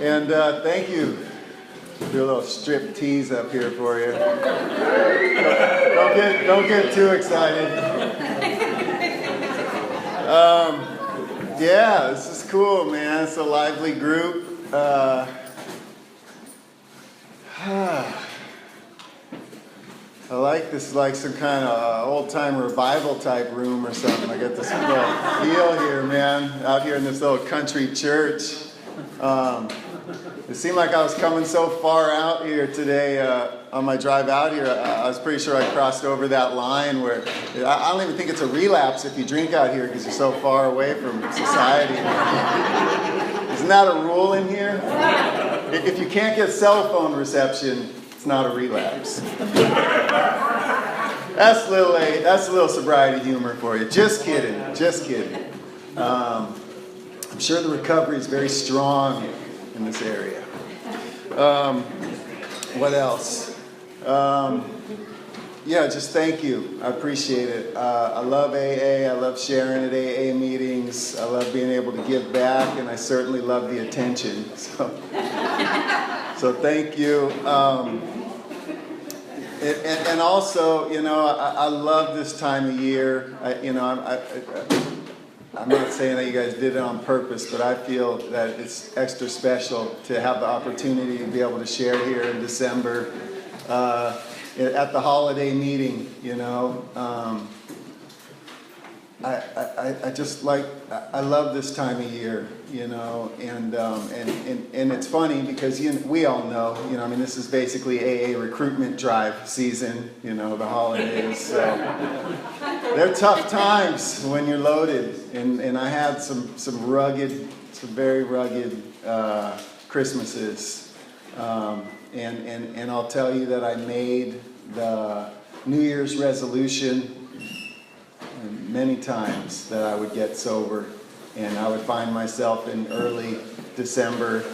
And thank you. Do a little strip tease up here for you. Don't get too excited. Yeah, this is cool, man. It's a lively group. I like this, like some kind of old-time revival type room or something. I got this little feel here, man, out here in this little country church. It seemed like I was coming so far out here today on my drive out here. I was pretty sure I crossed over that line where I don't even think it's a relapse if you drink out here because you're so far away from society. Isn't that a rule in here? If you can't get cell phone reception, it's not a relapse. That's a little sobriety humor for you. Just kidding. I'm sure the recovery is very strong in this area. What else? Yeah, just thank you. I appreciate it. I love AA. I love sharing at AA meetings. I love being able to give back, and I certainly love the attention. So thank you. And also, you know, I love this time of year. I'm not saying that you guys did it on purpose, but I feel that it's extra special to have the opportunity to be able to share here in December at the holiday meeting, you know. I just like, I love this time of year, you know, and it's funny because we all know, you know, I mean, this is basically AA recruitment drive season, you know, the holidays. So they're tough times when you're loaded, and I had some very rugged Christmases, and I'll tell you that I made the New Year's resolution many times that I would get sober, and I would find myself in early December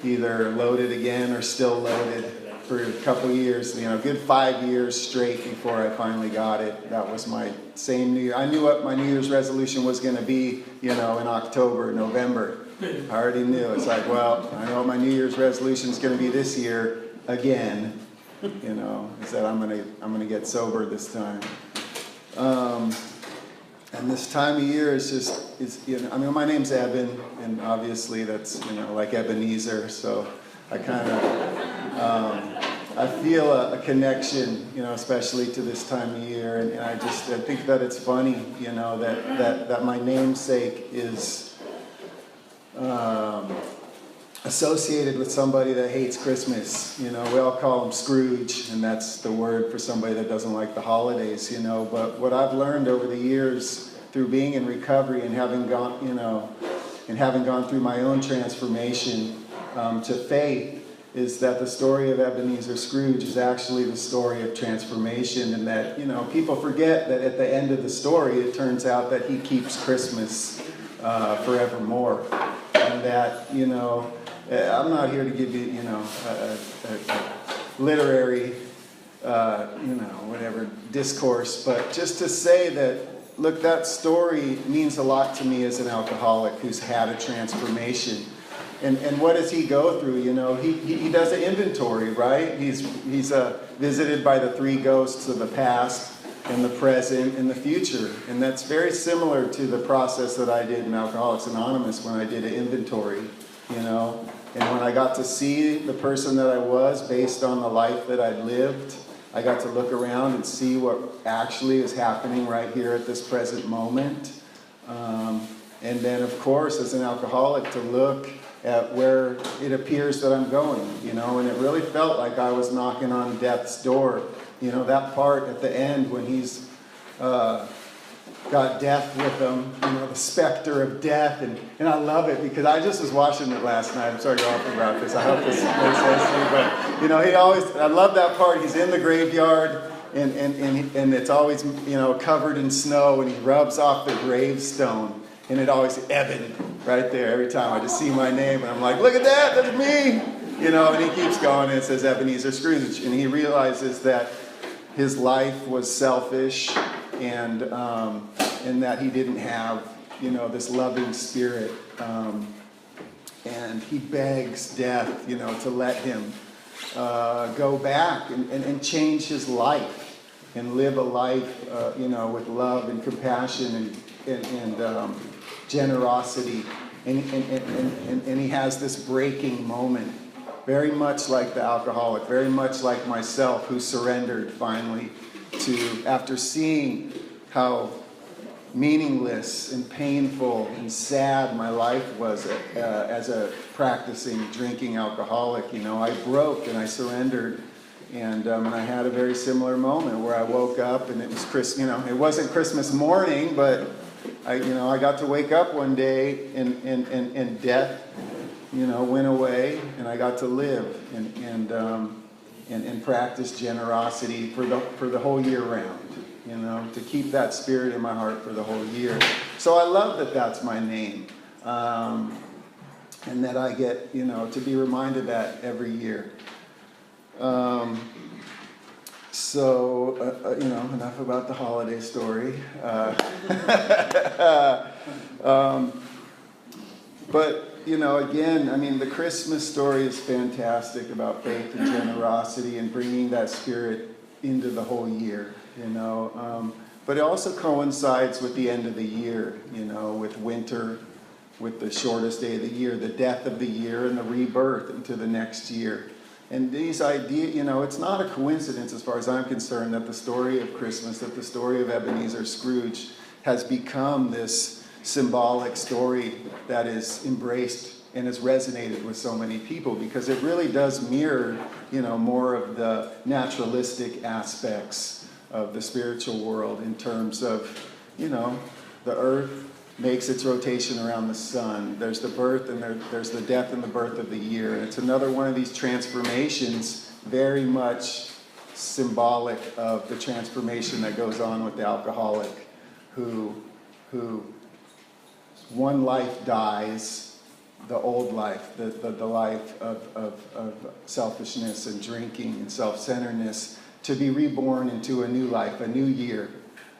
either loaded again or still loaded for a couple years, you know, a good 5 years straight before I finally got it. That was my same New Year. I knew what my New Year's resolution was going to be, you know, in October, November. I already knew. It's like, well, I know what my New Year's resolution is going to be this year again, you know, is that I'm going to get sober this time. And this time of year is you know, I mean, my name's Eben, and obviously that's, you know, like Ebenezer, so I kind of, I feel a connection, you know, especially to this time of year, and I think that it's funny, you know, that my namesake is associated with somebody that hates Christmas. You know, we all call him Scrooge, and that's the word for somebody that doesn't like the holidays, you know. But what I've learned over the years through being in recovery and having gone through my own transformation to faith is that the story of Ebenezer Scrooge is actually the story of transformation, and that, you know, people forget that at the end of the story it turns out that he keeps Christmas forevermore, and that, you know, I'm not here to give you, you know, a literary, you know, whatever, discourse, but just to say that, look, that story means a lot to me as an alcoholic who's had a transformation. And what does he go through? You know, he does an inventory, right? He's visited by the three ghosts of the past and the present and the future. And that's very similar to the process that I did in Alcoholics Anonymous when I did an inventory, you know. And when I got to see the person that I was based on the life that I'd lived, I got to look around and see what actually is happening right here at this present moment. And then, of course, as an alcoholic, to look at where it appears that I'm going, you know, and it really felt like I was knocking on death's door. You know, that part at the end when he's got death with him, you know, the specter of death, and I love it because I just was watching it last night. I'm sorry to offer about this. I hope this makes sense to you, but, you know, I love that part. He's in the graveyard, and it's always, you know, covered in snow, and he rubs off the gravestone, and it always, Eben, right there. Every time I just see my name, and I'm like, look at that, that's me, you know, and he keeps going, and it says Ebenezer Scrooge, and he realizes that his life was selfish, and that he didn't have, you know, this loving spirit, and he begs death, to let him go back and change his life and live a life, with love and compassion and generosity. And he has this breaking moment, very much like the alcoholic, very much like myself, who surrendered finally to, after seeing how meaningless and painful and sad my life was as a practicing drinking alcoholic. I broke and I surrendered, and I had a very similar moment where I woke up and it was it wasn't Christmas morning, but I got to wake up one day and death went away, and I got to live and practice generosity for the whole year round. To keep that spirit in my heart for the whole year. So I love that that's my name. And that I get, to be reminded that every year. Enough about the holiday story. But, again, the Christmas story is fantastic about faith and generosity and bringing that spirit into the whole year. But it also coincides with the end of the year, with winter, with the shortest day of the year, the death of the year, and the rebirth into the next year. And these ideas, it's not a coincidence as far as I'm concerned that the story of Christmas, that the story of Ebenezer Scrooge has become this symbolic story that is embraced and has resonated with so many people, because it really does mirror, more of the naturalistic aspects of the spiritual world in terms of, the earth makes its rotation around the sun. There's the birth and there's the death and the birth of the year. And it's another one of these transformations, very much symbolic of the transformation that goes on with the alcoholic who one life dies, the old life, the life of selfishness and drinking and self-centeredness, to be reborn into a new life, a new year.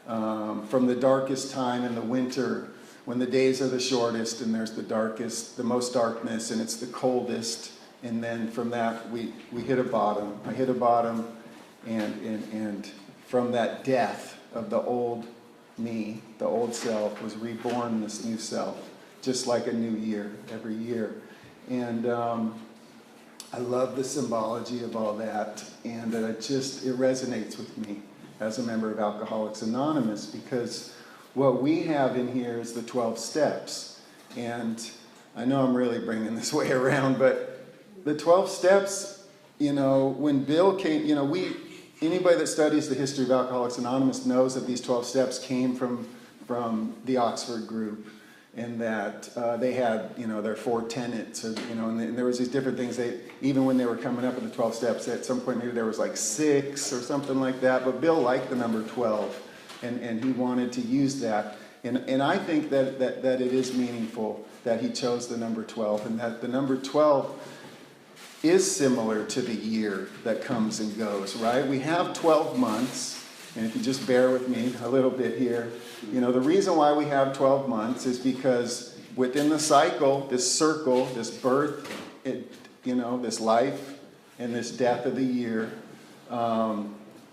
From the darkest time in the winter, when the days are the shortest and there's the most darkness, and it's the coldest. And then from that, we hit a bottom. I hit a bottom, and from that death of the old me, the old self, was reborn this new self, just like a new year every year. And I love the symbology of all that, and that it resonates with me as a member of Alcoholics Anonymous, because what we have in here is the 12 steps. And I know I'm really bringing this way around, but the 12 steps, when Bill came, anybody that studies the history of Alcoholics Anonymous knows that these 12 steps came from the Oxford group. And that they had, their 4 tenets, and there was these different things. Even when they were coming up with the 12 steps, at some point maybe there was like 6 or something like that. But Bill liked the number 12, and he wanted to use that. And I think that it is meaningful that he chose the number 12, and that the number 12 is similar to the year that comes and goes, right? We have 12 months. And if you just bear with me a little bit here, the reason why we have 12 months is because within the cycle, this circle, this birth, this life and this death of the year, the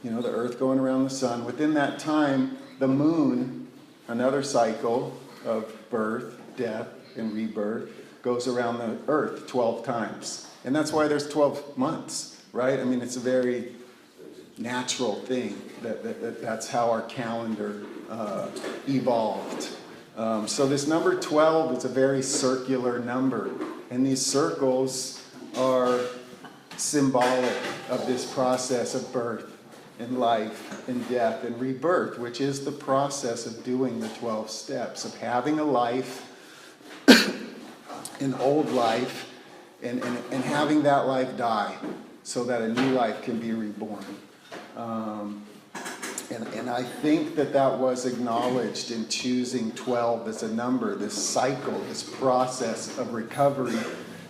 earth going around the sun, within that time, the moon, another cycle of birth, death, and rebirth, goes around the earth 12 times. And that's why there's 12 months, right? It's a very natural thing. That's how our calendar evolved. So this number 12 is a very circular number, and these circles are symbolic of this process of birth and life and death and rebirth, which is the process of doing the 12 steps, of having a life, an old life, and having that life die so that a new life can be reborn. And I think that was acknowledged in choosing 12 as a number, this cycle, this process of recovery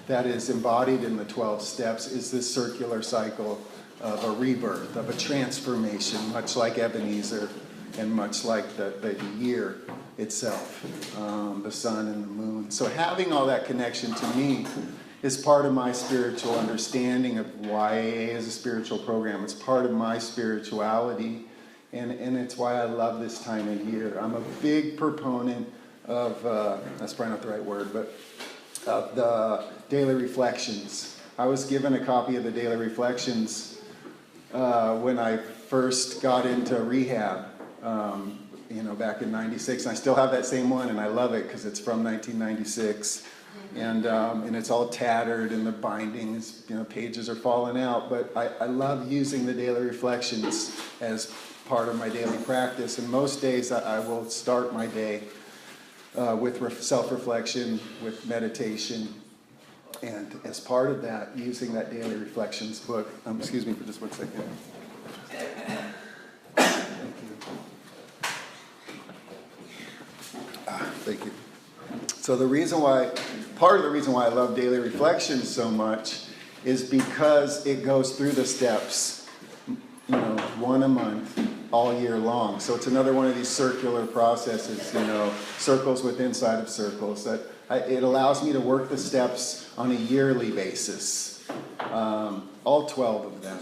that is embodied in the 12 steps is this circular cycle of a rebirth, of a transformation, much like Ebenezer and much like the year itself, the sun and the moon. So having all that connection to me is part of my spiritual understanding of why AA is a spiritual program. It's part of my spirituality, and it's why I love this time of year. I'm a big proponent of, that's probably not the right word, but of the daily reflections. I was given a copy of the daily reflections when I first got into rehab, back in '96. And I still have that same one, and I love it because it's from 1996. And it's all tattered, and the bindings, pages are falling out. But I love using the daily reflections as part of my daily practice. And most days I will start my day with self-reflection, with meditation. And as part of that, using that daily reflections book, excuse me for just 1 second. Thank you. So part of the reason why I love daily reflections so much is because it goes through the steps, one a month, all year long. So it's another one of these circular processes, circles within inside of circles, that it allows me to work the steps on a yearly basis, all 12 of them,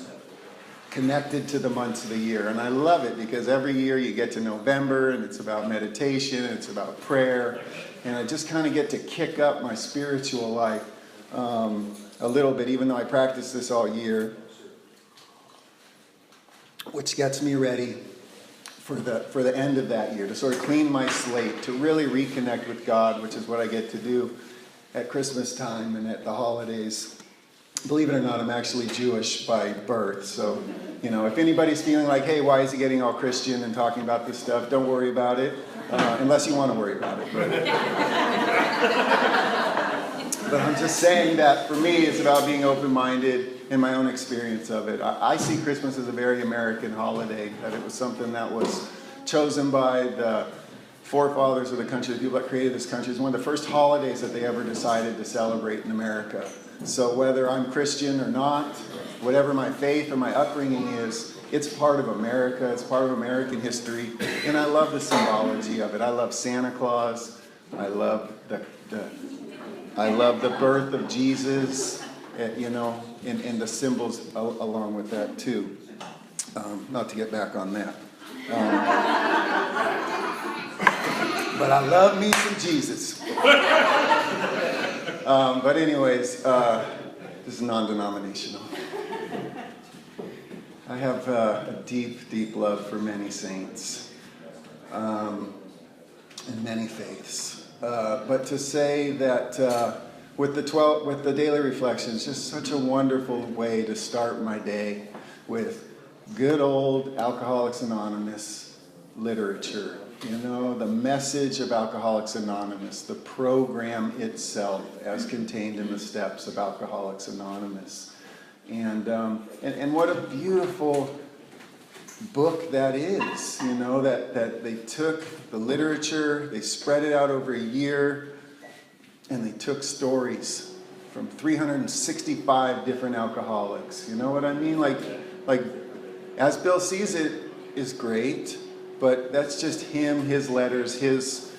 connected to the months of the year. And I love it because every year you get to November and it's about meditation, and it's about prayer, and I just kind of get to kick up my spiritual life a little bit, even though I practice this all year, which gets me ready for the end of that year, to sort of clean my slate, to really reconnect with God, which is what I get to do at Christmas time and at the holidays. Believe it or not, I'm actually Jewish by birth. So, if anybody's feeling like, hey, why is he getting all Christian and talking about this stuff? Don't worry about it, unless you want to worry about it. But I'm just saying that for me, it's about being open-minded in my own experience of it. I see Christmas as a very American holiday, that it was something that was chosen by the forefathers of the country, the people that created this country. It's one of the first holidays that they ever decided to celebrate in America. So whether I'm Christian or not, whatever my faith or my upbringing is, it's part of America, it's part of American history, and I love the symbology of it. I love Santa Claus, I love the birth of Jesus, and the symbols along with that too. Not to get back on that. But I love me some Jesus. But anyways, this is non-denominational. I have a deep, deep love for many saints and many faiths. But to say that with the daily reflections, just such a wonderful way to start my day with good old Alcoholics Anonymous literature. The message of Alcoholics Anonymous, the program itself as contained in the steps of Alcoholics Anonymous. And what a beautiful book that is, that they took the literature, they spread it out over a year, and they took stories from 365 different alcoholics. You know what I mean? Like as Bill sees it is great, but that's just him, his letters, his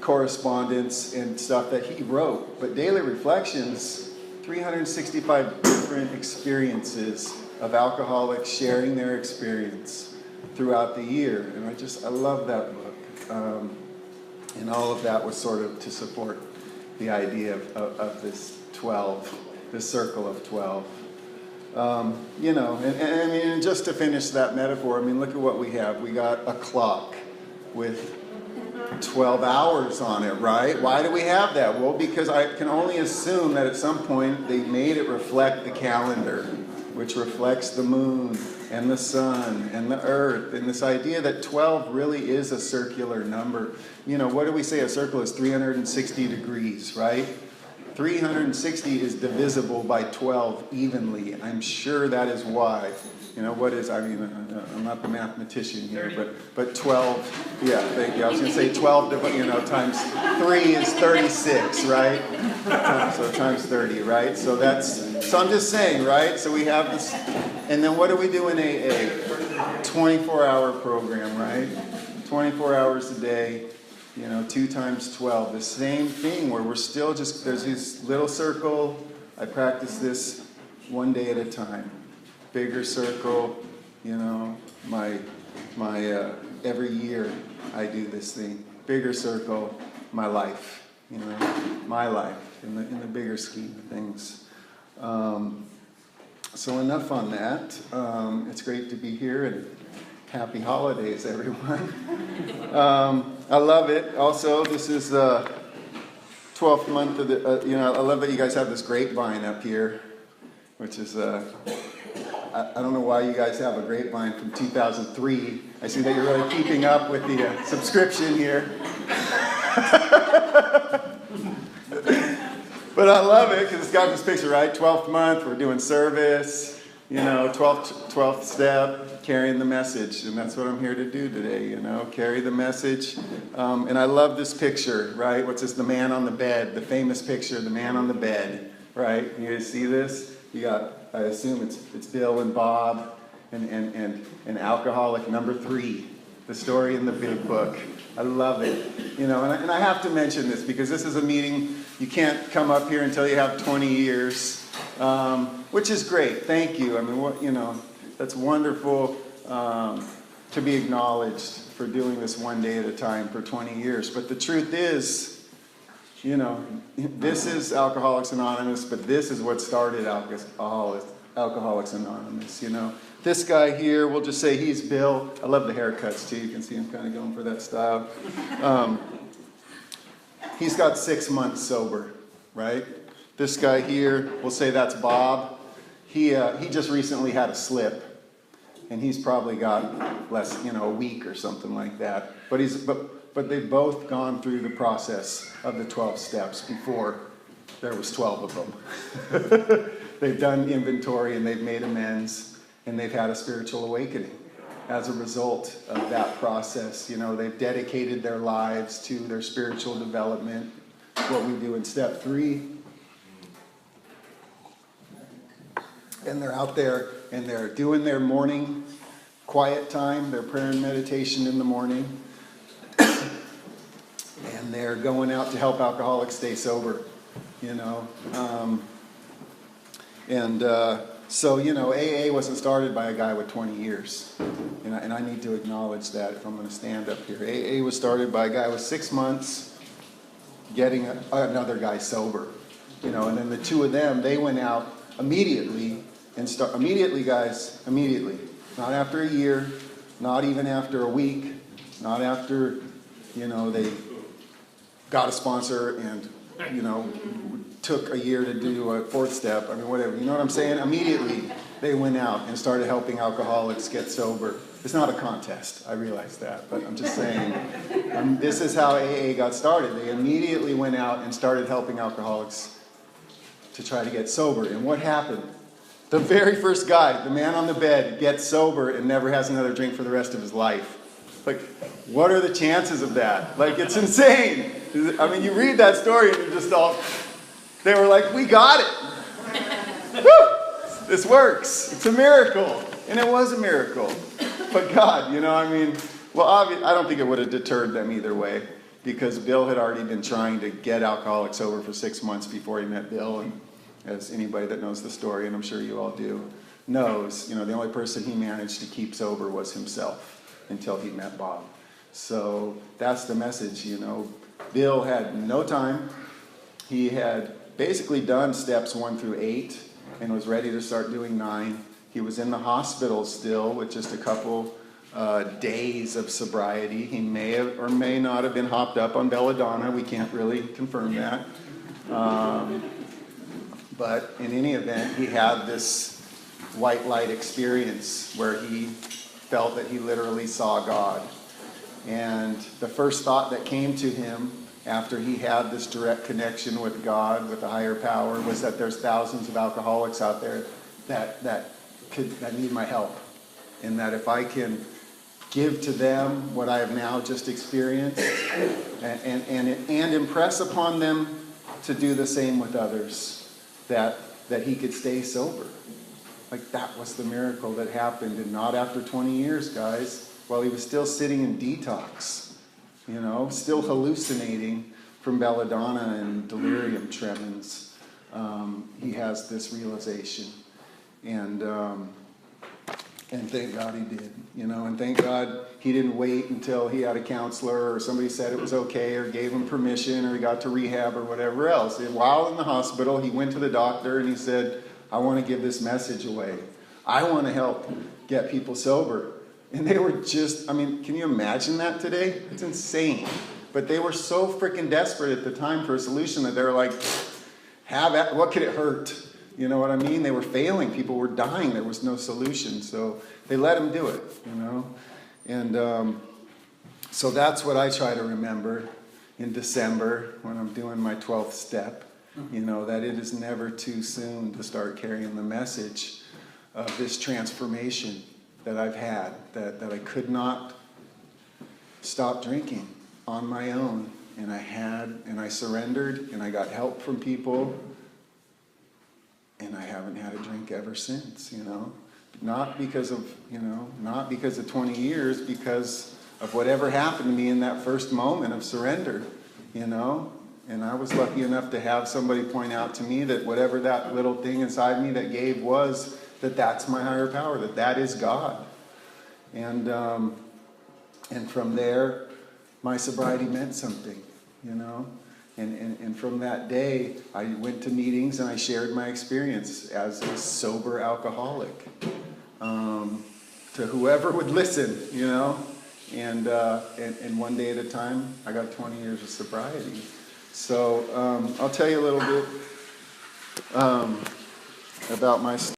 correspondence and stuff that he wrote. But Daily Reflections, 365 different experiences of alcoholics sharing their experience throughout the year. And I love that book. And all of that was sort of to support the idea of this 12, this circle of 12. And just to finish that metaphor, look at what we have. We got a clock with 12 hours on it, right? Why do we have that? Well, because I can only assume that at some point they made it reflect the calendar, which reflects the moon and the sun and the earth, and this idea that 12 really is a circular number. What do we say? A circle is 360 degrees, right? 360 is divisible by 12 evenly. I'm sure that is why. I'm not the mathematician here, but 12, yeah, thank you. I was going to say 12, times 3 is 36, right? So times 30, right? So I'm just saying, right? So we have this, and then what do we do in AA? 24-hour program, right? 24 hours a day. 2 times 12, the same thing where we're still just, there's this little circle. I practice this one day at a time. Bigger circle, my every year I do this thing. Bigger circle, my life, my life in the bigger scheme of things. So enough on that. It's great to be here, and happy holidays, everyone. I love it. Also, this is the 12th month of the, I love that you guys have this grapevine up here, which is, I don't know why you guys have a grapevine from 2003. I see that you're really keeping up with the subscription here. But I love it because it's got this picture, right? 12th month, we're doing service, 12th step, carrying the message. And that's what I'm here to do today, carry the message. And I love this picture, right? What's this? The man on the bed, the famous picture, the man on the bed, right? You guys see this? You got, I assume it's Bill and Bob and alcoholic number 3, the story in the big book. I love it. And I have to mention this because this is a meeting. You can't come up here until you have 20 years, which is great. Thank you. I mean, that's wonderful to be acknowledged for doing this one day at a time for 20 years. But the truth is, this is Alcoholics Anonymous, but this is what started Alcoholics Anonymous, This guy here, we'll just say he's Bill. I love the haircuts too. You can see him kind of going for that style. He's got 6 months sober, right? This guy here, we'll say that's Bob. He just recently had a slip, and he's probably got less, a week or something like that. But they've both gone through the process of the 12 steps before there was 12 of them. They've done inventory and they've made amends, and they've had a spiritual awakening as a result of that process. They've dedicated their lives to their spiritual development, what we do in step 3. And they're out there and they're doing their morning quiet time, their prayer and meditation in the morning. And they're going out to help alcoholics stay sober, So, AA wasn't started by a guy with 20 years. And I need to acknowledge that if I'm going to stand up here. AA was started by a guy with 6 months getting another guy sober. And then the two of them, they went out immediately and immediately, guys, immediately. Not after a year, not even after a week, not after, they got a sponsor and, took a year to do a 4th step. I mean, whatever. You know what I'm saying? Immediately, they went out and started helping alcoholics get sober. It's not a contest. I realize that. But I'm just saying, this is how AA got started. They immediately went out and started helping alcoholics to try to get sober. And what happened? The very first guy, the man on the bed, gets sober and never has another drink for the rest of his life. Like, what are the chances of that? Like, it's insane. I mean, you read that story and you're just all... They were like, we got it. Woo! This works. It's a miracle. And it was a miracle. But God, I don't think it would have deterred them either way, because Bill had already been trying to get alcoholics sober for 6 months before he met Bill. And as anybody that knows the story, and I'm sure you all do, knows, the only person he managed to keep sober was himself until he met Bob. So that's the message, Bill had no time. He had basically done steps 1 through 8 and was ready to start doing 9. He was in the hospital still with just a couple days of sobriety. He may have or may not have been hopped up on belladonna. We can't really confirm that. But in any event, he had this white light experience where he felt that he literally saw God. And the first thought that came to him after he had this direct connection with God, with the higher power, was that there's thousands of alcoholics out there that need my help. And that if I can give to them what I have now just experienced and impress upon them to do the same with others, that he could stay sober. Like, that was the miracle that happened, and not after 20 years, guys, while he was still sitting in detox. you know, still hallucinating from belladonna and delirium tremens. He has this realization, and thank God he did, you know, and thank God he didn't wait until he had a counselor or somebody said it was okay or gave him permission or he got to rehab or whatever else. And while in the hospital, he went to the doctor and he said, I want to give this message away. I want to help get people sober. And they were just, I mean, can you imagine that today? It's insane. But they were so freaking desperate at the time for a solution that they were like, what could it hurt? You know what I mean? They were failing. People were dying. There was no solution. So they let him do it, you know? And so that's what I try to remember in December when I'm doing my 12th step, you know, that it is never too soon to start carrying the message of this transformation that I've had, that I could not stop drinking on my own. And I surrendered, and I got help from people. And I haven't had a drink ever since, you know. Not because of 20 years, because of whatever happened to me in that first moment of surrender, you know. And I was lucky enough to have somebody point out to me that whatever that little thing inside me that gave was, that's my higher power, that is God. And from there, my sobriety meant something, you know. And from that day, I went to meetings and I shared my experience as a sober alcoholic to whoever would listen, you know. And one day at a time, I got 20 years of sobriety. So I'll tell you a little bit about my story.